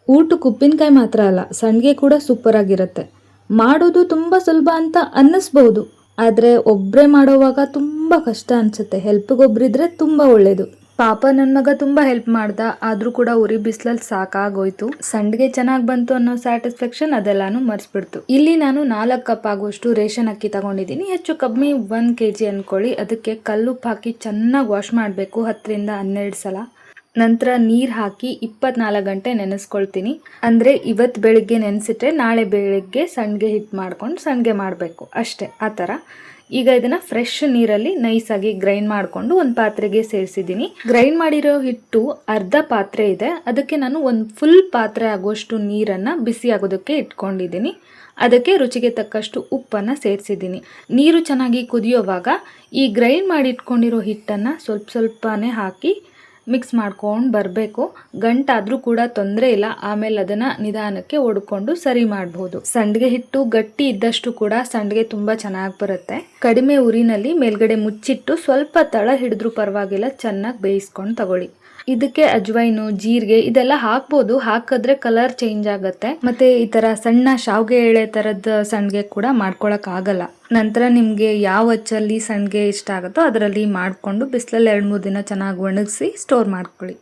ಊಟಕ್ಕೆ ಉಪ್ಪಿನಕಾಯಿ ಮಾತ್ರ ಅಲ್ಲ, ಸಂಡಿಗೆ ಕೂಡ ಸೂಪರ್ ಆಗಿರುತ್ತೆ. ಮಾಡೋದು ತುಂಬ ಸುಲಭ ಅಂತ ಅನ್ನಿಸ್ಬಹುದು, ಆದರೆ ಒಬ್ಬರೇ ಮಾಡೋವಾಗ ತುಂಬ ಕಷ್ಟ ಅನಿಸುತ್ತೆ. ಹೆಲ್ಪ್ಗೊಬ್ರಿದ್ರೆ ತುಂಬ ಒಳ್ಳೆಯದು. ಪಾಪ ನನ್ನ ಮಗ ತುಂಬ ಹೆಲ್ಪ್ ಮಾಡ್ದ, ಆದರೂ ಕೂಡ ಉರಿ ಬಿಸಿಲಲ್ಲಿ ಸಾಕಾಗೋಯ್ತು. ಸಂಡಿಗೆ ಚೆನ್ನಾಗಿ ಬಂತು ಅನ್ನೋ ಸ್ಯಾಟಿಸ್ಫ್ಯಾಕ್ಷನ್ ಅದೆಲ್ಲಾನು ಮರ್ಸ್ಬಿಡ್ತು. ಇಲ್ಲಿ ನಾನು 4 ಕಪ್ ಆಗುವಷ್ಟು ರೇಷನ್ ಅಕ್ಕಿ ತಗೊಂಡಿದ್ದೀನಿ. ಹೆಚ್ಚು ಕಮ್ಮಿ 1 kg ಅನ್ಕೊಳ್ಳಿ. ಅದಕ್ಕೆ ಕಲ್ಲುಪ್ಪು ಹಾಕಿ ಚೆನ್ನಾಗಿ ವಾಶ್ ಮಾಡಬೇಕು 10 ರಿಂದ 12 ಸಲ. ನಂತರ ನೀರು ಹಾಕಿ 24 ಗಂಟೆ ನೆನೆಸ್ಕೊಳ್ತೀನಿ. ಅಂದರೆ ಇವತ್ತು ಬೆಳಿಗ್ಗೆ ನೆನೆಸಿಟ್ರೆ ನಾಳೆ ಬೆಳಿಗ್ಗೆ ಸಂಡಿಗೆ ಹಿಟ್ಟು ಮಾಡ್ಕೊಂಡು ಸಂಡಿಗೆ ಮಾಡಬೇಕು ಅಷ್ಟೇ, ಆ ಥರ. ಈಗ ಇದನ್ನು ಫ್ರೆಶ್ ನೀರಲ್ಲಿ ನೈಸಾಗಿ ಗ್ರೈಂಡ್ ಮಾಡಿಕೊಂಡು ಒಂದು ಪಾತ್ರೆಗೆ ಸೇರಿಸಿದ್ದೀನಿ. ಗ್ರೈಂಡ್ ಮಾಡಿರೋ ಹಿಟ್ಟು ಅರ್ಧ ಪಾತ್ರೆ ಇದೆ, ಅದಕ್ಕೆ ನಾನು ಒಂದು ಫುಲ್ ಪಾತ್ರೆ ಆಗುವಷ್ಟು ನೀರನ್ನು ಬಿಸಿ ಆಗೋದಕ್ಕೆ ಇಟ್ಕೊಂಡಿದ್ದೀನಿ. ಅದಕ್ಕೆ ರುಚಿಗೆ ತಕ್ಕಷ್ಟು ಉಪ್ಪನ್ನು ಸೇರಿಸಿದ್ದೀನಿ. ನೀರು ಚೆನ್ನಾಗಿ ಕುದಿಯೋವಾಗ ಈ ಗ್ರೈಂಡ್ ಮಾಡಿ ಇಟ್ಕೊಂಡಿರೋ ಹಿಟ್ಟನ್ನು ಸ್ವಲ್ಪನೇ ಹಾಕಿ ಮಿಕ್ಸ್ ಮಾಡ್ಕೊಂಡು ಬರಬೇಕು. ಗಂಟಾದರೂ ಕೂಡ ತೊಂದರೆ ಇಲ್ಲ, ಆಮೇಲೆ ಅದನ್ನು ನಿಧಾನಕ್ಕೆ ಒಡ್ಕೊಂಡು ಸರಿ ಮಾಡ್ಬೋದು. ಸಂಡಿಗೆ ಹಿಟ್ಟು ಗಟ್ಟಿ ಇದ್ದಷ್ಟು ಕೂಡ ಸಂಡಿಗೆ ತುಂಬ ಚೆನ್ನಾಗಿ ಬರುತ್ತೆ. ಕಡಿಮೆ ಉರಿನಲ್ಲಿ ಮೇಲ್ಗಡೆ ಮುಚ್ಚಿಟ್ಟು ಸ್ವಲ್ಪ ತಳ ಹಿಡಿದ್ರೂ ಪರವಾಗಿಲ್ಲ, ಚೆನ್ನಾಗಿ ಬೇಯಿಸ್ಕೊಂಡು ತಗೊಳ್ಳಿ. ಇದಕ್ಕೆ ಅಜ್ವೈನು, ಜೀರಿಗೆ ಇದೆಲ್ಲ ಹಾಕ್ಬೋದು, ಹಾಕಿದ್ರೆ ಕಲರ್ ಚೇಂಜ್ ಆಗುತ್ತೆ. ಮತ್ತೆ ಈ ಥರ ಸಣ್ಣ ಶಾವಿಗೆ ಎಳೆ ಥರದ ಸಂಡಿಗೆ ಕೂಡ ಮಾಡ್ಕೊಳಕ್ ಆಗಲ್ಲ. ನಂತರ ನಿಮಗೆ ಯಾವ ಅಚ್ಚಲ್ಲಿ ಸಂಡಿಗೆ ಇಷ್ಟ ಆಗುತ್ತೋ ಅದರಲ್ಲಿ ಮಾಡಿಕೊಂಡು ಬಿಸಿಲಲ್ಲಿ 2-3 ದಿನ ಚೆನ್ನಾಗಿ ಒಣಗಿಸಿ ಸ್ಟೋರ್ ಮಾಡ್ಕೊಳ್ಳಿ.